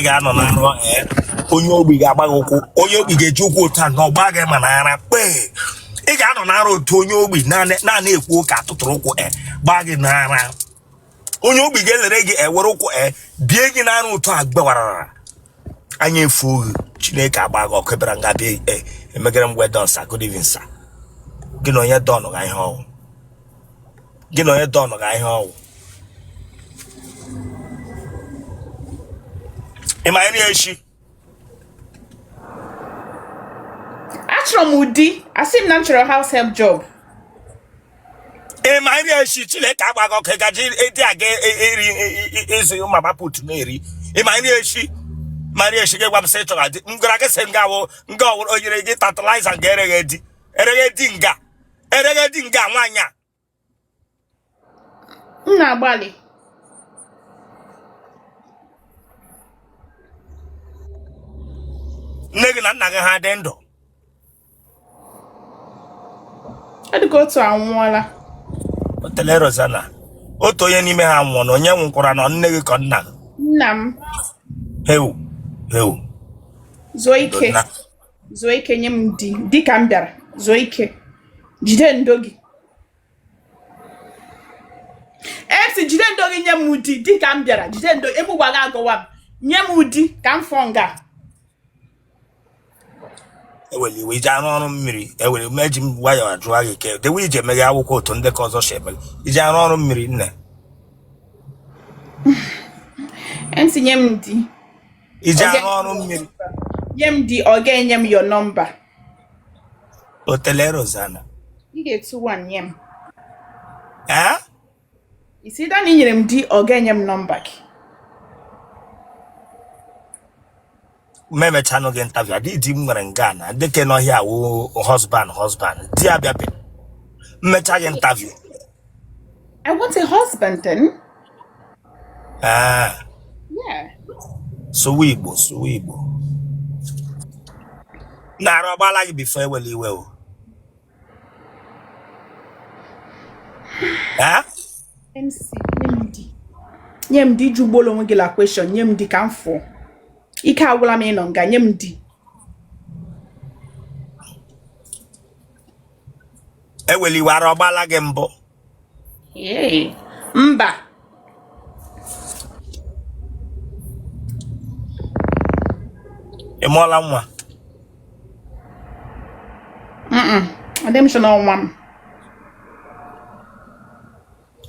ga no na ro onye ogbi ga-agba ụkwụ onye ogbi ga-eji ụkwụ otu a na ọgba gị ma na ara kpe ị ga-anọ na ara otu onye ogbi na ekwu ụka atụtụrụ ụkwụ gbaa gị na ara onye ogbi ga-elere gị ewere ụkwụ bie gị na ara otu a gbawarara anya efu oge Chineke agba gị ọkụ bịara nga bịa emegara m wedon sa good evening sa gị na onye dọnụ ga ihe ọwụ gị na onye dọnụ ga ihe ọwụ ị ma nri echi achọrọ m ụdị asị m na m chọrọ house help job ị ma nri echi Chineke agba gị ọkụ gaji edi aga eri ịzụ ma bapụtụ na-eri ị ma nri echi Maria she gave say to Ngara Senga nga oyere get fertilizer geregedi. Eregedinga. Eregedinga nwanya. Nna gbali. Negi na nna gị ha dị ndụ. Adịgo otu anwụọla. Otele Rosanna. Otu onye n'ime ha nwụọ na onye nwụkwara na nne gị ka nna gị. Nna m. Heu. Zuo ike nye m di ka m bịara. Zuo ike. Jide ndo gị. Si jide ndo gị nye m di ka m bịara. Jide ndo egbugba gị agọwa m. Nye m di ka m fọ nga. Eweli iwe ije arụ ọrụ mmiri. Eweli meji m waya ajụwa gị ke. Dewe ije meghe akwụkwọ otu ndị ka ọzọ shebe. Ije arụ ọrụ mmiri nne. Nye m di. Ije arụ ọrụ mmiri. Nye m di ọ ga-enye m your number. Otele Rosanna. Ị ga-etu one nye m. Isi da na ị nyere m di ọ ga-enye m nọmba gị. Meme channel gị interview adị di m nwere nga na dịka n'ọhịa awụ husband di abịabe mmecha gị interview. I want a husband then. Yeah. Suwa Igbo. Na-arụ ọgbala gị bifo ewele iwe o. MC, nye m di jugbolo onwe gị la question, nye m di ka m fọ. Ike agwụla m ịnọ nga, nye m di. Ewele iwe arụ ọgbala gị mbụ. Mba. Ị mụọla nwa? Adị m shọ n'ọnwa m.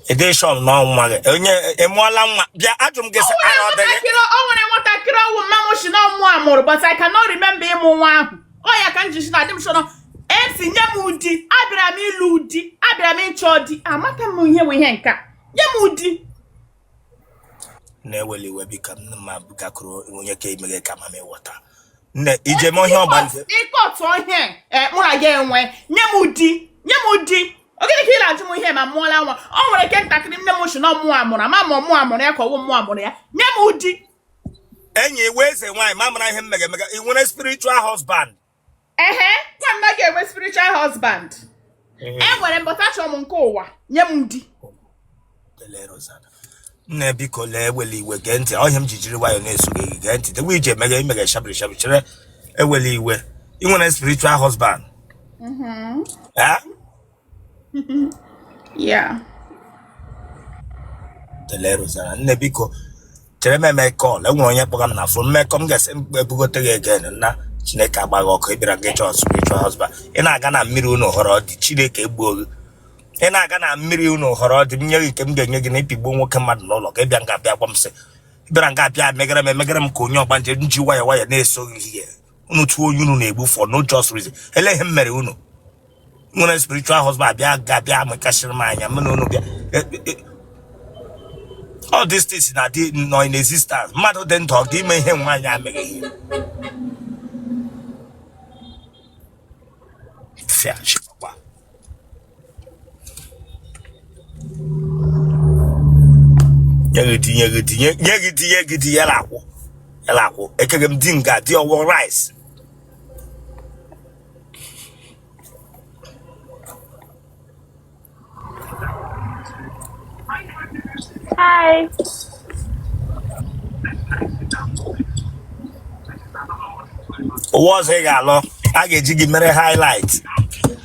Edeshọn n'ọnwa gị. Onye ị mụọla nwa? Bịa ajụ m gị sị ara ọ dịghị. O nwere nwatakịrị ọwụ mma m shi n'ọmụ amụrụ, but I cannot remember ịmụ nwa ahụ. Ọ ya ka m ji shi na adị m shọ esi nye m ụdị. Abịara m ịlụ ụdị. Abịara m ịchọ di. Amata m ihe bụ ihe nka. Nye m ụdị. Na-eweli iwe bika mma bugakoro onye ka imeghe ka mama ịghọta. Nne ije m ihe ọgbanze. Ịkọtụ ihe mụ na gị enwe. Nye m ụdị. Oge ka ị na-ajụ m ihe ma mụọla nwa. Ọ nwere ke ntakịrị nne m shi na ọmụ amụrụ. Ma mụ amụrụ ya ka ọwụ mụ amụrụ ya. Nye m ụdị. Enyi iwe eze nwaanyị ma mara ihe mmege mega. Ị nwere spiritual husband. Nwa m na ga-enwe spiritual husband. Enwere mbọta chọọ m nke ụwa. Nye m ụdị. Nne biko lee eweli iwe gee ntị ọhịa m jijiri nwayọ na-eso gị gee ntị dewe ije emeghe imeghe shabiri chere eweli iwe ị nwere spiritual husband. Yeah. Otele Rosanna nne biko chere m eme kọl enwere onye kpọga m na fon mmekọ m ga-esi ebugote gị egen na Chineke agbaghị ọkụ ịbịara gị chọọ spiritual husband ị na-aga na mmiri unu họrọ dị Chineke egbuo gị ị na-aga na mmiri unu họrọ dị m nye gị nke m ga-enye gị na ịpigbuo nwoke mmadụ n'ụlọ ka ịbịa nga abịa gwa m sị ịbịara nga abịa megara m ka onye ọgbanje nji waya na-eso gị ihe unu tụọ onye unu na-egbu for no just reason ele ihe m mere unu nwere spiritual husband abịa amekashịrị m anya m na unu bịa all these things na dị nọ in existence mmadụ dị ndụ ọ ga-ime ihe nwaanyị ameghị ihe nye gị di ya lakwụ ekege m di nga di ọwụ rice. Hi. Was a galo. I get jiggy mere highlight.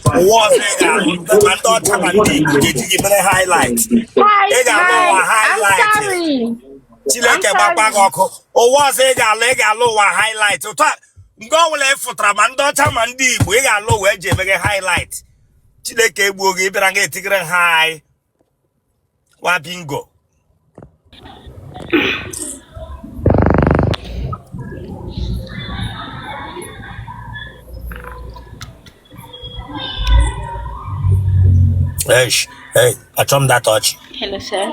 Was a galo. Man don't tap and deep. Jiggy mere highlight. Hi, A galo hi. I'm highlight. sorry. I'm Chileke sorry. babagoko. O was a galo highlight. Go left for Tramando Tamandi. We got low wedge make highlight. Chileke boogie brange tigre high. Wa bingo. Hey, I chum that touch. Hello, sir.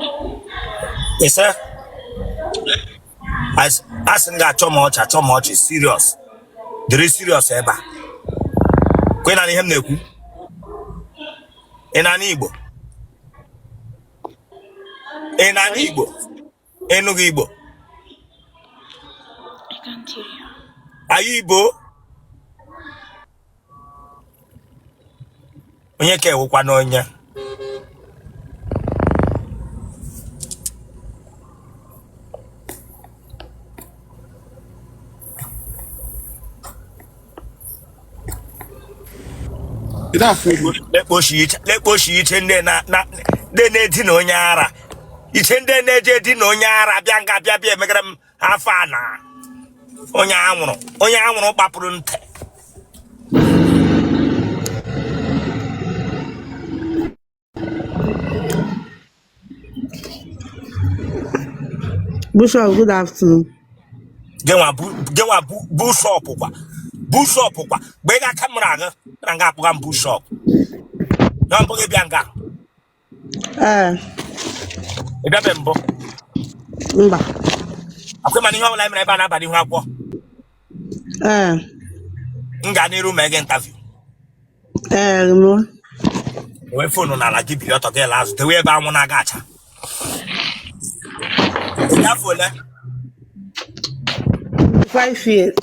Yes, sir. I sing that too much is serious. There is serious ever. When I him neku. In an Igbo. In an Sorry? Igbo. Enugu Igbo. I can't hear you. Are you Igbo? Onye ke wukwa n'onye. Lekpo shi iche ndị na-edi na onye ara. Iche ndị na-eje di na onye ara bịa emegara m afọ a na onye anwụrụ gbapụrụ ntị. Bishop, good afternoon. Genwa bushop kwa. Bushop kwa. Bega kamera ga nga apụga bushop. Na mpụga bịa nga. Ị bịa mbọ. Mba. Akwai mani ihe ọbụla mere ebe a na-abalị ihu akwụkwọ. M ga n'iru ma ege interview. No. Wee fonu n'ala gị biri ọtọ gị lazụ tewe ebe anwụ na-aga acha. Ị gafọ ole? 5 years.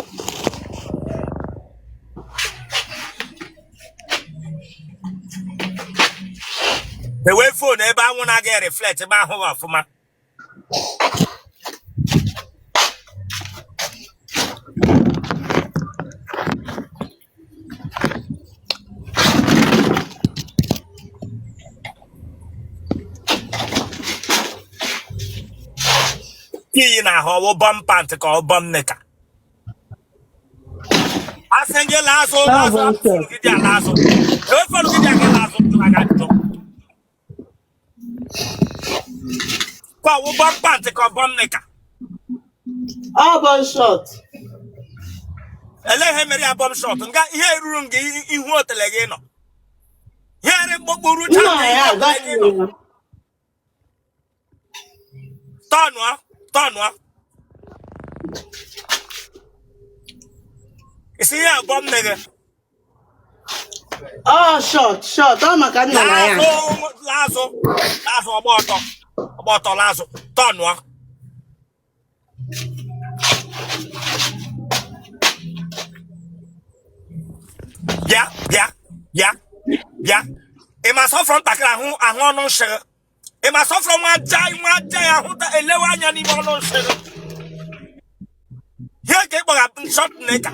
Tewe fonu ebe anwụ na-aga reflect ebe ahụ ọfụma. Iyi na ahụ bọm pant ka ọ bọm nika. Asenge lazo gị dị alazo. Ewe fonu gị dị aga lazo tụrụ aga ajụjụ. Kwa wụ bọm pant ka ọ bọm nika. All bone short. Ele ihe mere ya bọm short. Nga ihe ruru gị ihu otele gị nọ. Ihe ere mkpụrụ No, yeah, that's me. Tọnụa. Isi ihe abụọ m nege. Oh, short. Oh, maka nna na ya. Lazụ ọgba ọtọ lazụ tọnụa. Bịa. Ị ma sọfrọ ntakịrị ahụ ọnụ nshịrị. Ị ma sọfrọ nwa aja ya ahụ elewe anya n'ime ọnụ nshịrị. Ihe ka ị kpọga shọt nika.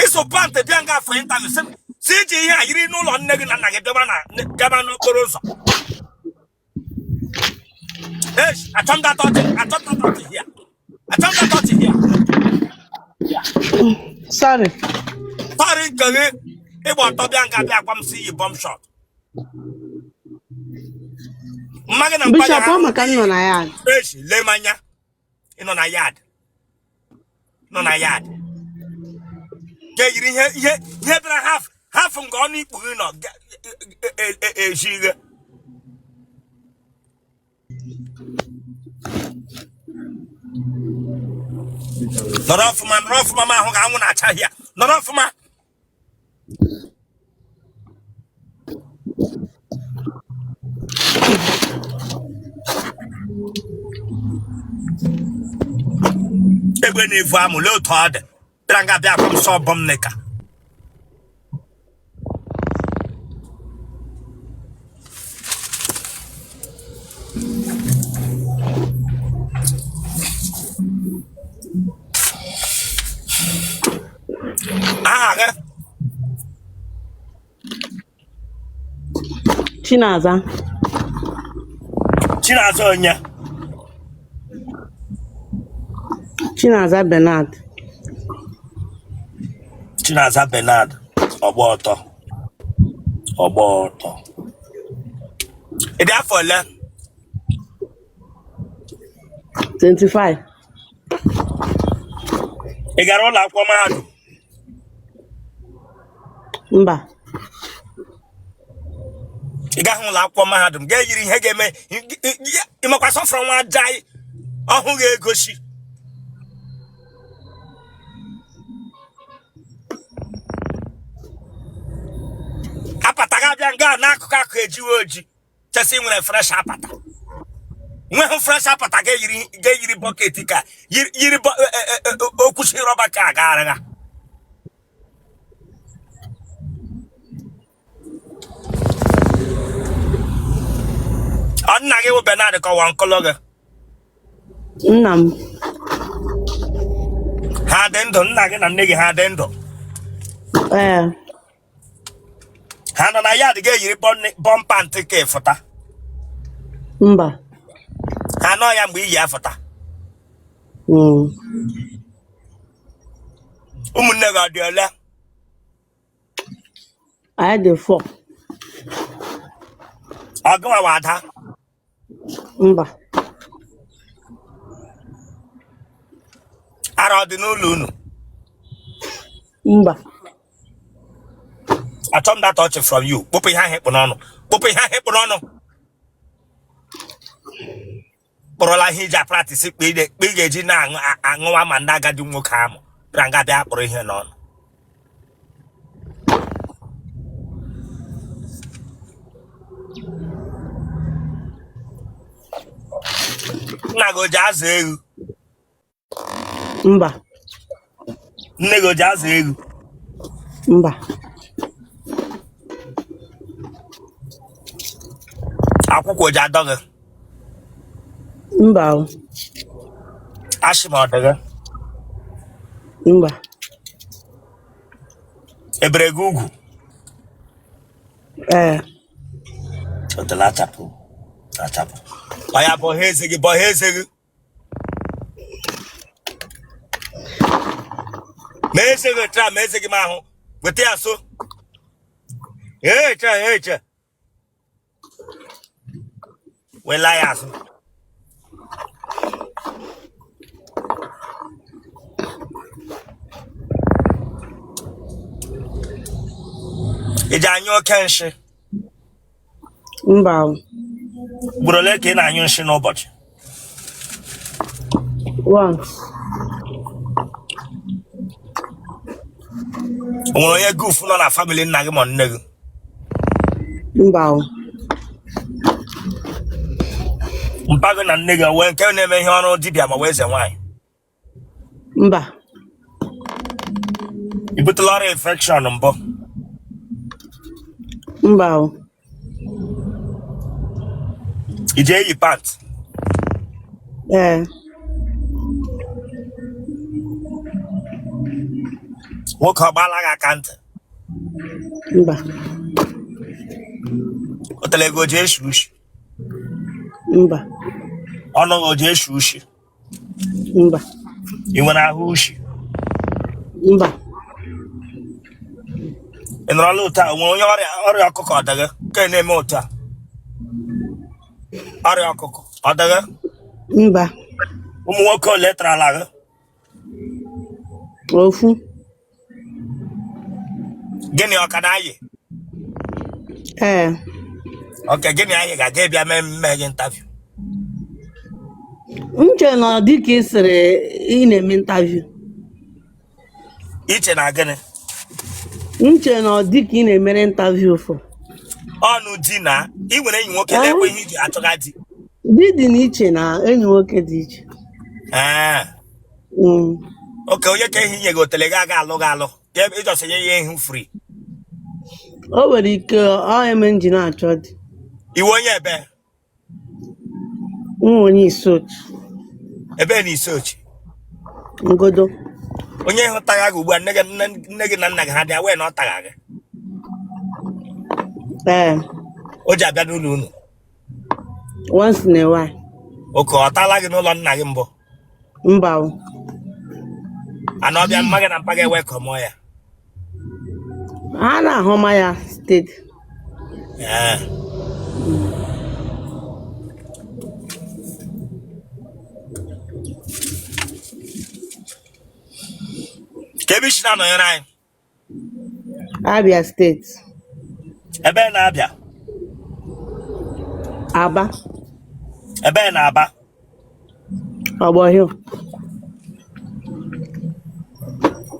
Iso pant bịa nga afọ interview si iji ihe a yiri n'ụlọ nne gị na nna gị gaba n'okporo ụzọ. Achọm that touch here. Sorry. Nke gị ịgba ọtọ bịa nga bịa akwa m si yi bọm shot. Mma gị na Bishop, ọ maka nna na ya. Lee manya. Ị nọ na yard. Ga-eyiri ihe bịara half nke ọnụ ikpu gị nọ ejighe. Nọrọ ọfụma ma ahụ ga anwụ na-acha ya. Nọrọ ọfụma. Egbe na-evu amụ lee otu ọ dị. Bịara nga bịa akwa m sọ bọm nika. Chinaza. Chinaza onye. Chinaza Bernard. Chinaza Bernard. Ọgba ọtọ. Ịdị afọ ole? 25. Ị gara ụlọ akwụkwọ mahadum? Mba. Ị gaghị ụlọ akwụkwọ mahadum ga-eyiri ihe ga-eme ịmakwa sọfụrụ nwa ajaghị ọhụ ga-egosi. Apata ga-abịa nga n'akụkụ akụ ejiwe oji chesị nwere fresh apata. Nweghị fresh apata ga-eyiri bọket ka yiri okwuchi rọba ka aga-arịga. Nna gị bụ Bernard kọwa nkọlọ gị. Nna m. Ha dị ndụ, nna gị na nne gị ha dị ndụ. Ha nọ na yad ga-eyiri bọmpa ntị ka ịfụta. Mba. Ha nọ ya mgbe iyi afụta. Ụmụnne gị ọ dị ole? Anyị dị 4. Ọgụnwa wa ada? Mba. Ara ọ dị n'ụlọ unu? Mba. Achọ m that touch from you. Kpụpụ ihe ahụ ịkpụ n'ọnụ. Kpụpụ ihe ahụ ịkpụ n'ọnụ. Kpụrụla ihe iji apratisi kpe ị ga-eji na-aṅụwa ma ndị agadi nwoke ahụ. Bịara nga bịa kpụrụ ihe n'ọnụ. Nna gị o ji azụ ewu? Mba. Nne gị o ji azụ ewu? Mba. Akwụkwọ o ji adọ gị? Mba. Ashị ma ọ dị gị? Mba. Ebere gị ugwu? Otele achapụ. Ọ ya bụ ọha eze gị, bụ ọha eze gị. Ma eze gị taa, ma eze gị ma ahụ. Weta ya so. Eche. Wela ya azụ. Ị ji anyụ oke nshi? Mba. Ugboro ole ka ị na-anyụ nshi n'ụbọchị? Once. O nwere onye goofu nọ na famili nna gị ma nne gị? Mba. Mpa gị na nne gị wee nke na-eme ihe ọrụ dibịa ma wee eze nwaanyị? Mba. I butela ọrịa infekshọn mbụ? Mba. I ji eyi pant? Nwoke ọ gbaala gị aka ntị? Mba. Otele gị o ji eshi ushi? Mba. Ọnụ gị o ji eshi ushi? Mba. I nwere ahụ ushi? Mba. Ị nọrọla otu a, o nwere onye ọrịa ọkụkọ ọ dịghị ka na-eme otu a? Ọrịa ọkụkọ ọ dịghị? Mba. Ụmụ nwoke ole tarala gị? Ofu. Gịnị ọ ka na-ayị? Oke, gịnị anyị ga-aga bịa mee gị ntaviu? Nche nọ dịka ị sịrị ị na-eme ntaviu. Iche na gịnị? Nche nọ dịka ị na-emere ntaviu fọ. Ọnụ di na ị nwere enyi nwoke na-ekwe ihe iji achọga di? Di dị n'iche na enyi nwoke dị iche. Oke, onye ka ihe nye gị otele gị aga alụ gị alụ ịjọsị nye ya ihu free? O nwere ike ọ eme nji na-achọ di. Iwe onye ebe? Onye Isochi. Ebe na Isochi? Ngodo. Onye hụtagha gị ugbu a nne gị na nna gị ha dị awee na ọ tagha gị? O ji abịa n'ụlọ unu. Once in a while. Oke ọ taala gị n'ụlọ nna gị mbụ. Mba. Ana ọbịa mma gị na mpa gị welcome ya. Ha na-ahụ ma ya steeti. Kebishi na nọnyere anyị. Abia steeti. Ebe na-abịa. Aba. Ebe na-aba. Ọgbọhịa.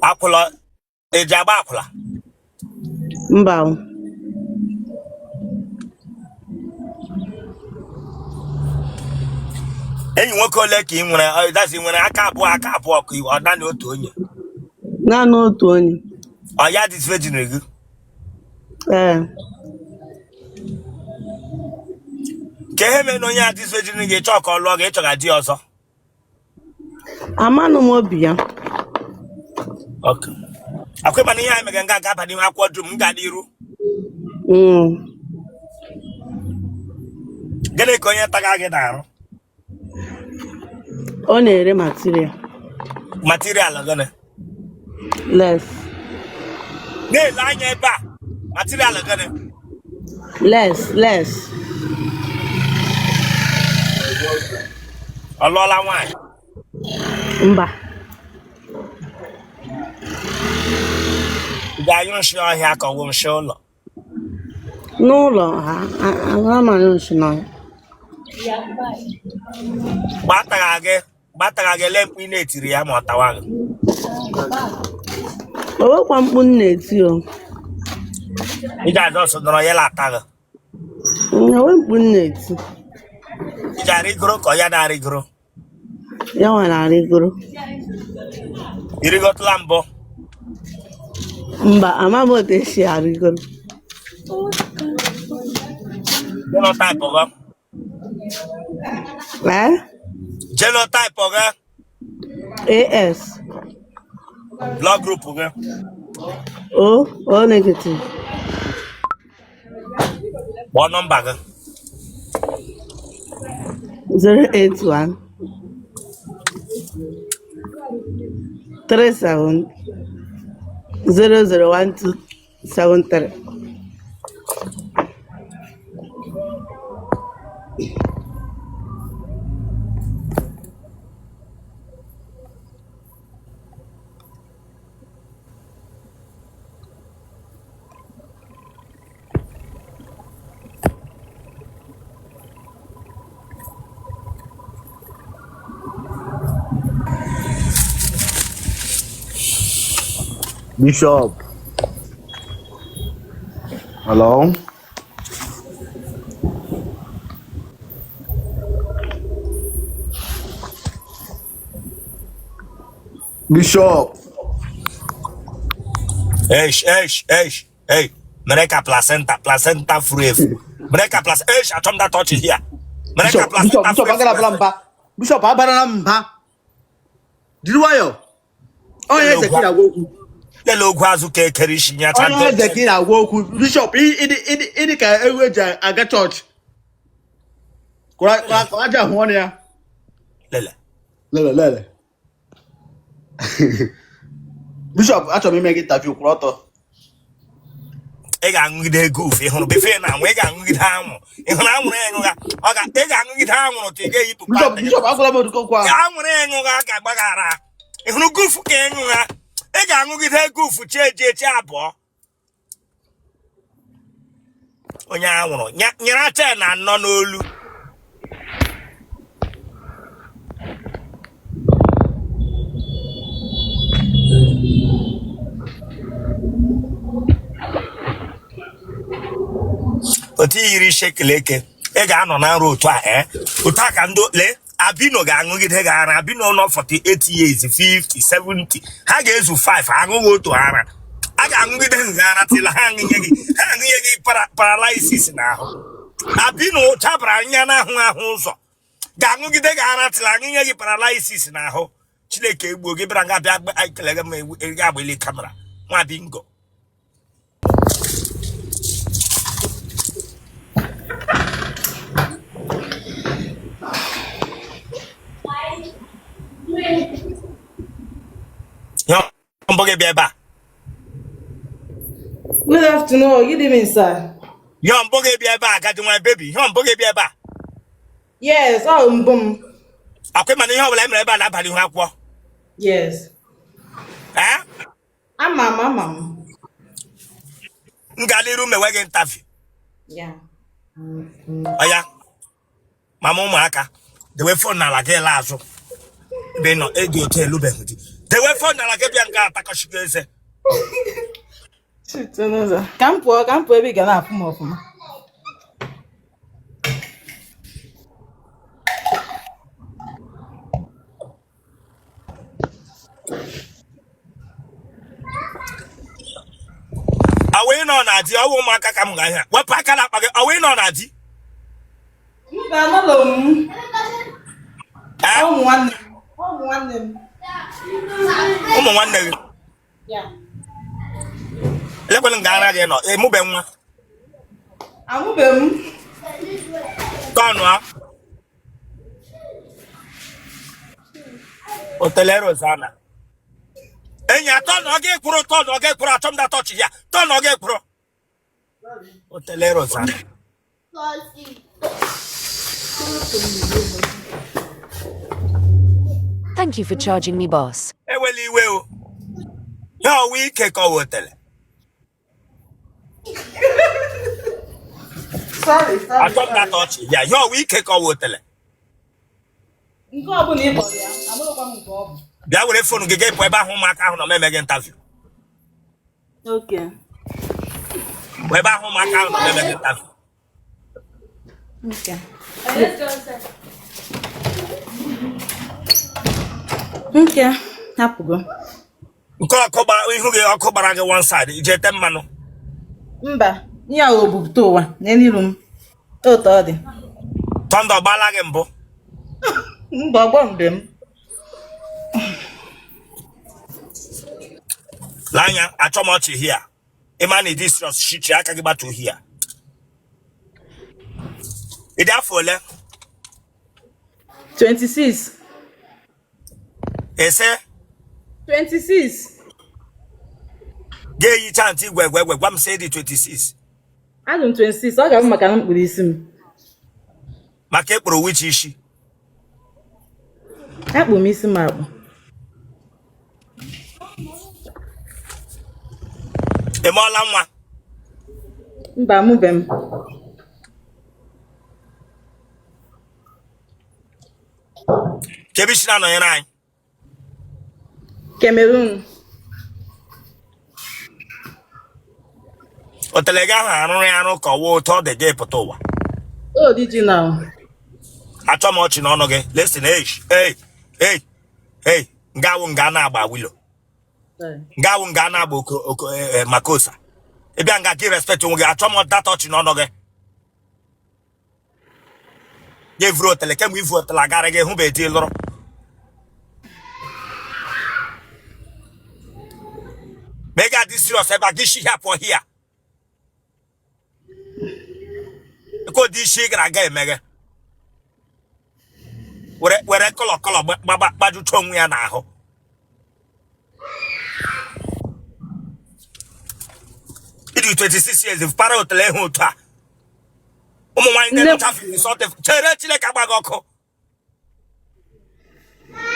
Akwụla. Eji agba akwụla. Mba. Enyi nwoke ole ka ị nwere? Dazi nwere aka abụọ ka ọ naanị otu onye. Naanị otu onye. Ọ ya dị virgin gị? Ka ihe mere na onye adị virgin gị chọọ ka ọ lụọ gị ịchọga di ọzọ? Amanụ m obi ya. Okay. Akwai mana ihe anyị mere nga aga n'ime akwụkwọ dum m ga n'iru. Gịnị ka onye taga gị na-arụ? Ọ na-ere material. Material gịnị? Less. Na-ele anya ebe a. Material gịnị? Less. Ọ lụọla nwaanyị? Mba. Ị ga-anyụ nsị ọhịa ka ọ bụ nsị ụlọ? N'ụlọ ha, agaghị nsị n'ọhịa. Gbataga gị ele mkpu ị na-etiri ya ma ọ tawa gị? O nwekwa mkpu m na-eti o. Ị ga-aja ọsọ nọrọ ya lata gị? Enwe mkpu m na-eti. Ị ga-arịgoro ka ọ ya na-arịgoro? Ya nwa na-arịgoro. Ị rigotụla mbụ? Mba, ama m otu esi arịgoro. Genotype gị? Genotype gị? AS. Blood group gị? O negative. Kpọọ nọmba gị? 081 37 001273. Bishop. Hello? Bishop. Hey. Mereka placenta free. Mereka placenta. Achom that touch here. Mereka placenta Bishop, agala blamba. Bishop, abara mba. Diruwayo. Oh, yes, Ekira Woku. Lele ogwu azụ ka ekere isi nya Oh, yes, Ekira Woku. Bishop, ini ka eweja aga church. Kwa aja huone ya. Lele. Bishop, achọ m ime gị interview kwụrụ ọtọ. Ị ga-aṅụgide ego ofe ịhụrụ befe na anwụ ị ga-aṅụgide anwụ ịhụrụ anwụrụ ịṅụga ị ga-aṅụgide anwụrụ ka ị ga-eyipụ Bishop, agwala m odukọ kwa. anwụrụ ịṅụga ka gbaghara ịhụrụ gufu ka ịṅụga ị ga-aṅụgide gufu chi abụọ onye anwụrụ nyere acha na anọ n'olu otu yiri shekeleke ị ga-anọ na nrọ otu a otu a ka ndị le Abino ga-aṅụgide gị ara Abino nọ 48 years 50 70 ha ga-ezu 5 aṅụghị otu ara a ga-aṅụgide gị ara tila ha aṅụnye gị paralysis n'ahụ Abino chabara anya n'ahụ ụzọ ga-aṅụgide gị ara tila aṅụnye gị paralysis n'ahụ Chineke egbuo gị bịara nga bịa ekele gị ma ị agbali kamera nwa bingo afternoon. Good evening, sir. Yon boge bi eba agadi nwa baby. Yon boge bi eba. Yes, oh, boom. Akwe mane yon wala emre eba na abali hu akwo. Yes. Eh? I'm. Ngali room we ge interview. Yeah. Oya. Mama umuaka. The way phone na la ge la azu. Be no e di hotel be hudi. The way phone na la ge bia nga atakashigeze. Shoot, no, sir. Campo, ebe ga na afụ m ọfụma. Awe no na di owo umuaka ka m ga hia. Wepa aka na akpa ge awe no na di. Mba, anọlọ m. Eh? Ụmụ nwanne m. Ụmụ nwanne gị. Yeah. Elekwele nga ara gị nọ. Emube nwa. Amụbe m. Tọnụ a. Otele Rosanna. Enya tọnụ ọ ga-ekwuru achọmda tọchị ya. Tọnụ ọ ga-ekwuru. Otele Rosanna. Thank you for charging me, boss. Eweli iwe o. Ya ọwụ ike ka ọ wetele. Sorry. Achọmda tọchị ya. Ya ọwụ ike ka ọ wetele. Nke ọ bụla ị kpọrọ ya, amụrụkwa m nke ọ bụ. Bịa were fonu gị ga-epụ ebe ahụ ụmụaka ahụ nọ meme gị interview. Okay. Ebe ahụ ụmụaka ahụ nọ meme gị interview. Okay. Okay. Hapụgo. Nke ọkụ gbara ihu gị ọkụ gbara gị one side ije ete mmanụ. Mba, ihe a obupụta ụwa n'elu m. Otu ọ dị. Tọndọ gbala gị mbụ. Mba, ọgbọ mbe m. Lanya achọmọchị hia. Ịma na ịdị serious shichi aka gị gbatu hia. Ịdị afọ ole? 26. Ese 26. ga-eyicha ntị igwe gwa m sị dị 26. Adụ m 26. Ọ ga-abụ maka na mkpụrụ isi m. Maka ekporo wichi isi. Akpụ m isi m akpụ. Emeọla nwa. Mba, amụbe m. Kebishi na-anọnyere anyị. Cameroon. Otele gị ahụ arụrụ ya arụ ka ọwa ụtọ ọ dị gị pụta ụwa. Original. Achọmọchị n'ọnụ gị. Listen, hey. Ngawụ nga na-agba wilo. Ngawụ nga na-agba makosa. Ịbịa nga gị respect onwe gị achọmọ data ọchị n'ọnụ gị. Gị vuru otele kemgbe ivu otele agara gị hụ bụ edi lụrụ. Ma ị ga-adị serious ebe a gị shi hapụ hia. Eko dị isi ị gara aga emeghe. Were kọlọ gbajucha onwe ya n'ahụ. Ịdị 26 years para otele ihe otu a. Ụmụ nwaanyị ndị nọcha 50 something chere Chineke agbaghị ọkụ.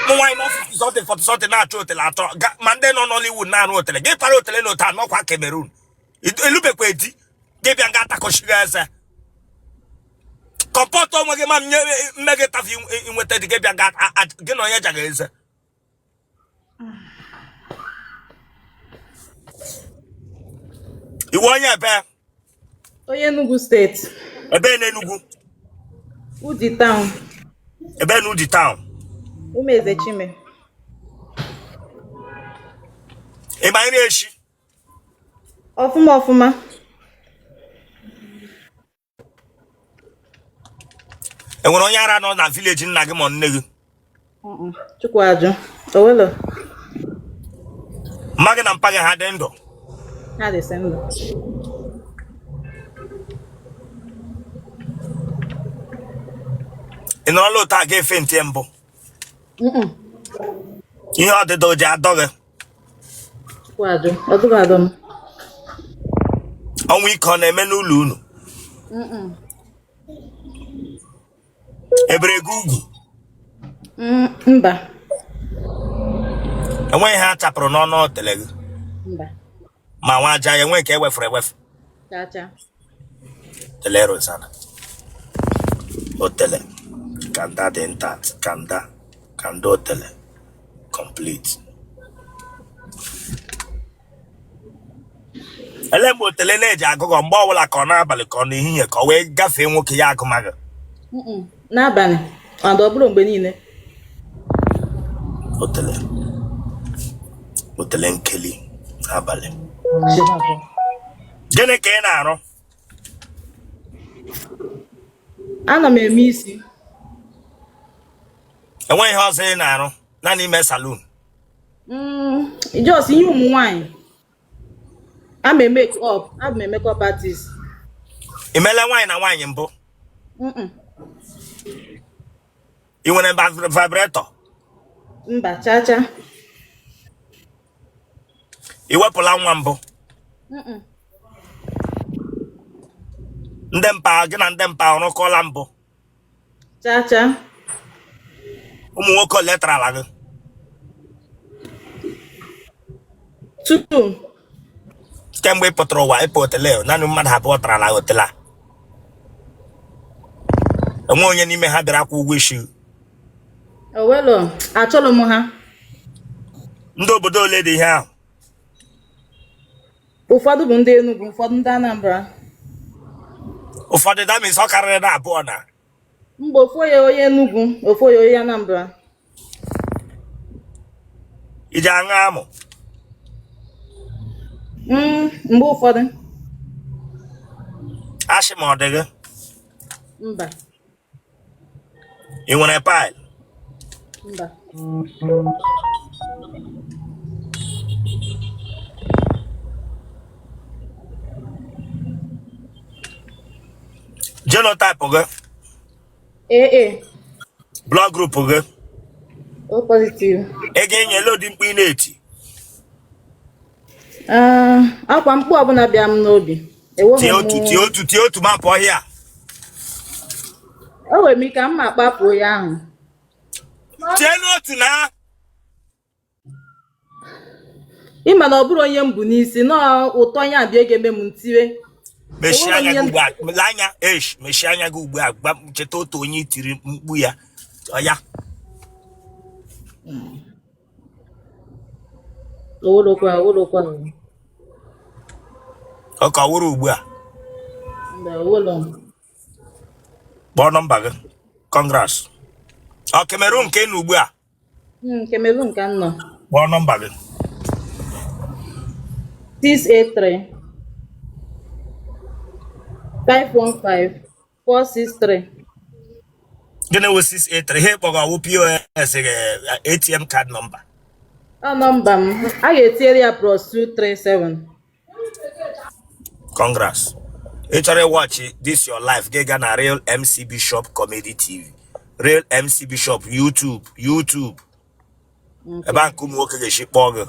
Ụmụ nwaanyị nọ 50 something 40 something na-achọ otele atọ ma ndị nọ n'Hollywood na-arụ otele gị para otele n'otu a nọkwa Cameroon. Elubekwa edi gị bịa nga atakọchighị eze. Kọmpọtụ onwe gị ma mmeghe tafi inweta dị gị bịa gị na onye jaga eze. Iwu onye ebe? Onye Enugu steeti. Ebe n'Enugu? Udi town. Ebe n'Udi town? Umeze Chime. Ịma nri echi? Ọfụma. Enwere onye ara nọ na village nna gị ma nne gị? Chukwu ajụ. Owelo. Mma gị na mpa gị ha dị ndụ? Ha dị sị ndụ. Ị nọrọla otu a ga-efe ntị mbụ? Ihe ọdịda o ji adọ gị? Chukwu ajụ. Ọ dụghị adọ m. Ọnwụ ike ọ na-eme n'ụlọ unu. Ebere gị ugwu. Mba. Enweghị ha chapụrụ n'ọnụ otele gị. Mba. Ma nwa aja ya enweghị ka ewefuru ewefu. Chacha. Otele Rosana. Otele. Kanda dị intact. Kanda otele. Complete. Ele mgbe otele na-eji agụgọ mgbe ọbụla ka ọ n'abalị ka ọ n'ehihie ka ọ wee gafee nwoke ya agụmaghị. N'abalị. Ọ bụrụ mgbe niile. Otele nkeli n'abalị. Gịnị ka ị na-arụ? Ana m eme isi. Enweghị ihe ọzọ ị na-arụ naanị ime salon. Just ihe ụmụ nwanyị. I'm a makeup artist. Ị meela nwaanyị na nwaanyị mbụ? Ị nwere vibrator? Mba, chacha. Ị wepụla nwa mbụ? Ndị mpa gị na ndị mpa ọrụkọla mbụ? Chacha. Ụmụ nwoke letrala gị? Tupu. Kemgbe ị pụtara ụwa ịpụ otele naanị mmadụ abụọ tarala otele a. Enwe onye n'ime ha bịara akwụ ụgwọ isi. Owelo, achọrọ m ha. Ndị obodo ole dị ihe ahụ? Ụfọdụ bụ ndị Enugu, ụfọdụ ndị Anambra. Ụfọdụ damis ọ karịrị na abụọ na. Mgbe ofu onye Enugu, ofu onye Anambra. Iji aṅụ amụ? Mgbe ụfọdụ. Ashị ma ọ dị gị? Mba. Ị nwere paịl? Mba. Genotype gị? AA. Blood group gị? O positive. Ị ga-enye load mkpu ị na-eti? Akwa mkpu ọbụla bịa m n'obi. Tie otu ma pụọ ọhịa. O nwere m ike mma akpapụ ya ahụ. Tie n'otu na. Ịma na ọ bụrụ onye mbụ n'isi na ụtọ ya abịa ga-eme m ntiwe. Mechie anya gị ugbu a. Mechie anya gị ugbu a. Cheta otu onye tiri mkpu ya. Ọya. Owolokwa. Ọ ka wụrụ ugbu a. Kpọọ nọmba gị. Congrats. Ọ Cameroon nke nọ ugbu a. Cameroon ka nọ. Kpọọ nọmba gị. 683 515 463. Gịnị wụ 683? Ihe kpọga wụ POS ATM card number. Nọmba m a ga-etinyere ya +237. Congrats. Ị chọrọ watch this your life ga na Real MC Bishop Comedy TV. Real MC Bishop YouTube. Ebe a nke ụmụ nwoke ga-esi kpọọ gị.